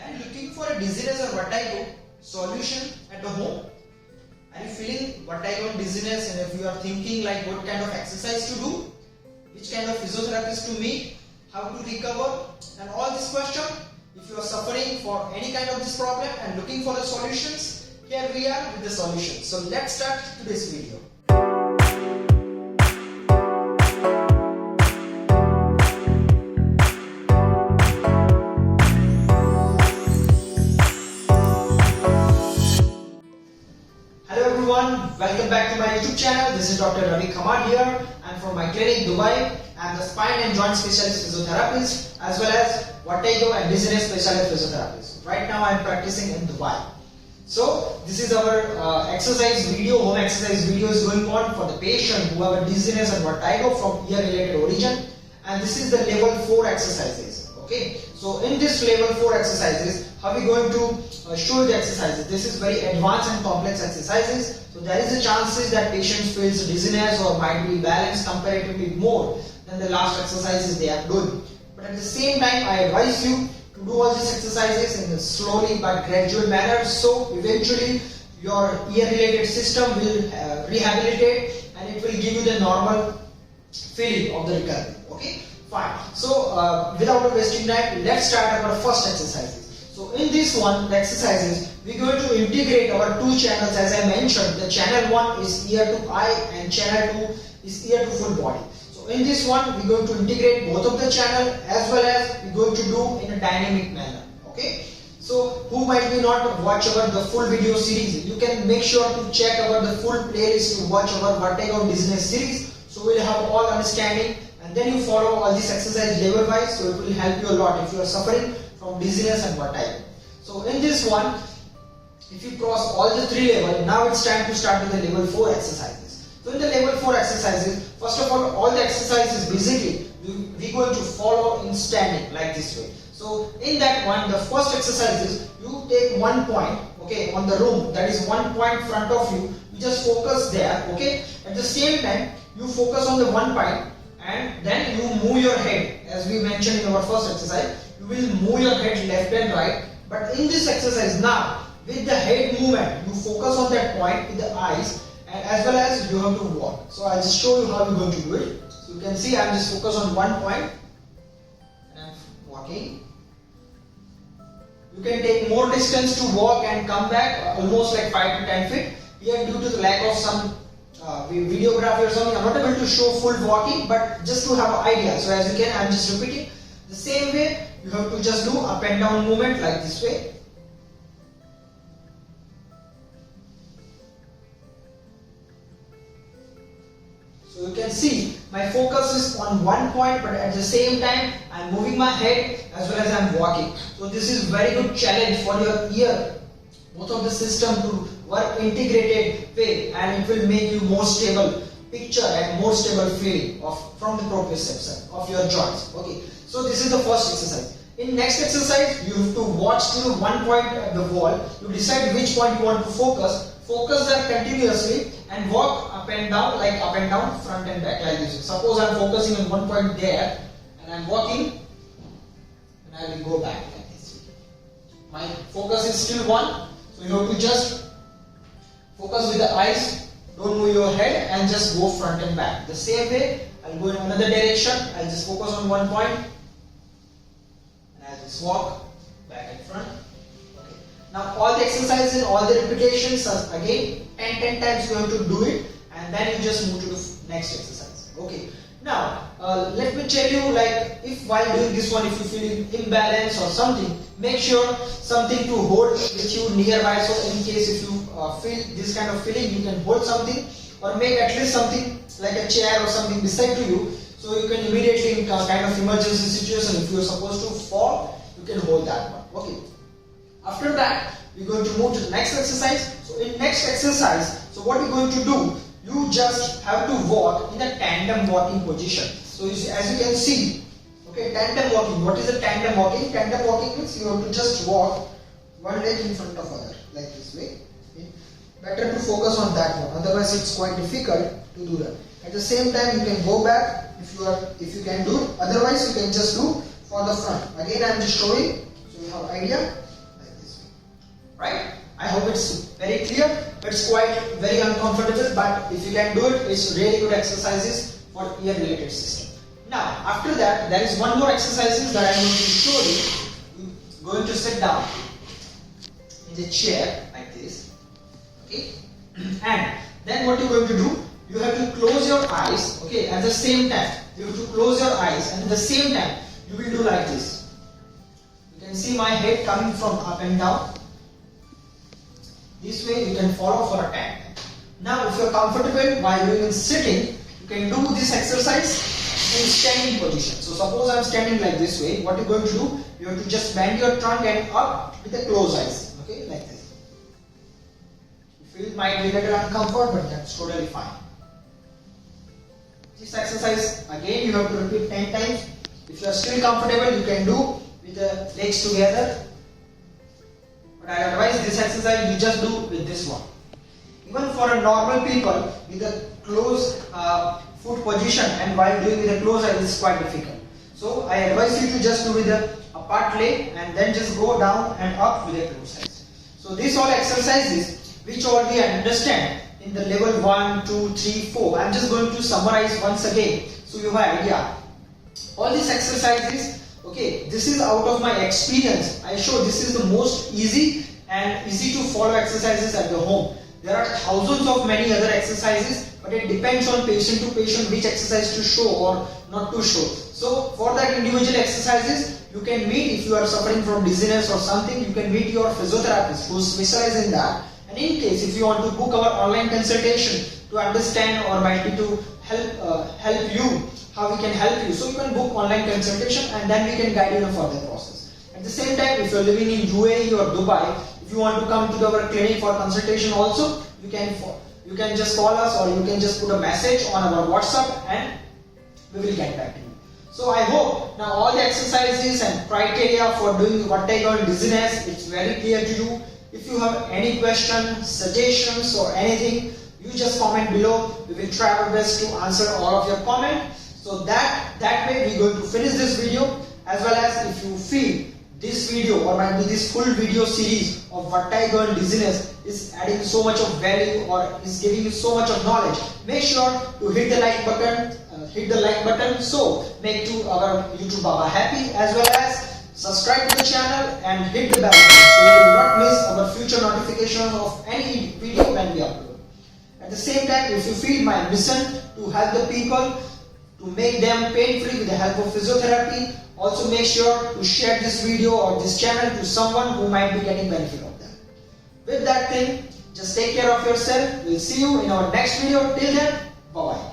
and looking for a dizziness or vertigo solution at the home. Are you feeling vertigo and dizziness, and if you are thinking like what kind of exercise to do, which kind of physiotherapist to meet, how to recover, and all this question, if you are suffering for any kind of this problem and looking for the solutions, here we are with the solution. So let's start today's video. Welcome back to my YouTube channel. This is Dr. Ravi Khamar here. I'm from my clinic Dubai. I'm the spine and joint specialist physiotherapist as well as vertigo and dizziness specialist physiotherapist. Right now I'm practicing in Dubai. So this is our exercise video, home exercise video is going on for the patient who have a dizziness and vertigo from ear related origin, and this is the level 4 exercises. Okay, so in this level 4 exercises, how are we going to show the exercises? This is very advanced and complex exercises. So there is a chances that patients feels dizziness or might be balanced comparatively more than the last exercises they have done. But at the same time, I advise you to do all these exercises in a slowly but gradual manner. So eventually your ear related system will rehabilitate and it will give you the normal feeling of the recovery. Okay, fine. So without wasting time, let's start our first exercises. So in this one, the exercises, we're going to integrate our two channels as I mentioned. The channel 1 is ear to eye and channel 2 is ear to full body. So in this one, we're going to integrate both of the channel as well as we're going to do in a dynamic manner. Okay. So who might be not watch our the full video series, you can make sure to check our the full playlist to watch our vertigo and dizziness series. So we'll have all understanding, and then you follow all this exercise level wise. So it will help you a lot if you are suffering from dizziness and vertigo. So in this one, if you cross all the 3 levels, now it's time to start with the level 4 exercises. So in the level 4 exercises, first of all the exercises basically we're going to follow in standing like this way. So in that one, the first exercise is you take 1 point, okay, on the room, that is 1 point front of you. You just focus there, okay. At the same time, you focus on the 1 point and then you move your head, as we mentioned in our first exercise. You will move your head left and right. But in this exercise now, with the head movement, you focus on that point with the eyes, and as well as you have to walk. So I'll just show you how you're going to do it. So you can see I'm just focused on 1 point and I'm walking. You can take more distance to walk and come back, almost like 5 to 10 feet. Here, due to the lack of some videography or something, I'm not able to show full walking, but just to have an idea. So as you can, I'm just repeating. The same way, you have to just do up and down movement like this way. So you can see my focus is on 1 point, but at the same time I'm moving my head as well as I'm walking. So this is very good challenge for your ear, both of the system to work integrated way, and it will make you more stable picture and more stable feeling from the proprioception of your joints. Okay. So this is the first exercise. In next exercise, you have to watch to 1 point at the wall. You decide which point you want to focus. Focus there continuously and walk up and down, like up and down, front and back like this. Suppose I'm focusing on 1 point there and I'm walking and I will go back like this. My focus is still 1. So you have to just focus with the eyes. Don't move your head and just go front and back. The same way, I'll go in another direction. I'll just focus on 1 point. I'll just walk back and front. Okay. Now all the exercises and all the repetitions are again 10 times you have to do it, and then you just move to the next exercise. Okay. Now let me tell you, like if while doing this one, if you feel imbalance or something, make sure something to hold with you nearby. So in case if you feel this kind of feeling, you can hold something or make at least something like a chair or something beside to you. So you can immediately in kind of emergency situation, if you are supposed to fall, you can hold that one. Okay. After that, we're going to move to the next exercise. So in next exercise, so what you're going to do, you just have to walk in a tandem walking position. So as you can see, okay, tandem walking. What is a tandem walking? Tandem walking means you have to just walk one leg in front of other, like this way. Okay. Better to focus on that one. Otherwise, it's quite difficult to do that. At the same time, you can go back if you can do. Otherwise, you can just do for the front. Again, I am just showing so you have idea. it's very clear. It's quite very uncomfortable, but if you can do it, it's really good exercises for ear related system. Now, after that, there is one more exercises that I'm going to show you. You're going to sit down in the chair like this, okay? And then what you're going to do, you have to close your eyes, okay? At the same time, you have to close your eyes, and at the same time, you will do like this. You can see my head coming from up and down. This way you can follow for a time. Now, if you are comfortable while doing sitting, you can do this exercise in standing position. So suppose I am standing like this way, what you are going to do, you have to just bend your trunk and up with the closed eyes, okay, like this. You feel it might be a little uncomfort, but that's totally fine. This exercise again you have to repeat 10 times. If you are still comfortable, you can do with the legs together. But I advise this exercise you just do with this one. Even for a normal people with a closed foot position and while doing with a closed eye, it's quite difficult. So I advise you to just do with a apart leg and then just go down and up with a closed eyes. So these all exercises which all we understand in the level 1, 2, 3, 4. I'm just going to summarize once again so you have an idea. All these exercises, okay, this is out of my experience. I show this is the most easy and easy to follow exercises at the home. There are thousands of many other exercises, but it depends on patient to patient which exercise to show or not to show. So for that individual exercises, you can meet, if you are suffering from dizziness or something, you can meet your physiotherapist who specializes in that. And in case if you want to book our online consultation to understand or might be to help you, how we can help you, so you can book online consultation and then we can guide you in a further process. At the same time, if you are living in UAE or Dubai, if you want to come to our clinic for consultation also, you can just call us or you can just put a message on our WhatsApp and we will get back to you. So I hope now all the exercises and criteria for doing what I call dizziness, it's very clear to you. If you have any questions, suggestions or anything, you just comment below. We will try our best to answer all of your comments. So that way we're going to finish this video, as well as if you feel this video or might be this full video series of vertigo and dizziness is adding so much of value or is giving you so much of knowledge, make sure to hit the like button, so make to our YouTube Baba happy, as well as subscribe to the channel and hit the bell button so you will not miss our future notifications of any video when we upload. At the same time, if you feel my mission to help the people, to make them pain-free with the help of physiotherapy, also make sure to share this video or this channel to someone who might be getting benefit of them. With that thing, just take care of yourself. We'll see you in our next video. Till then, bye-bye.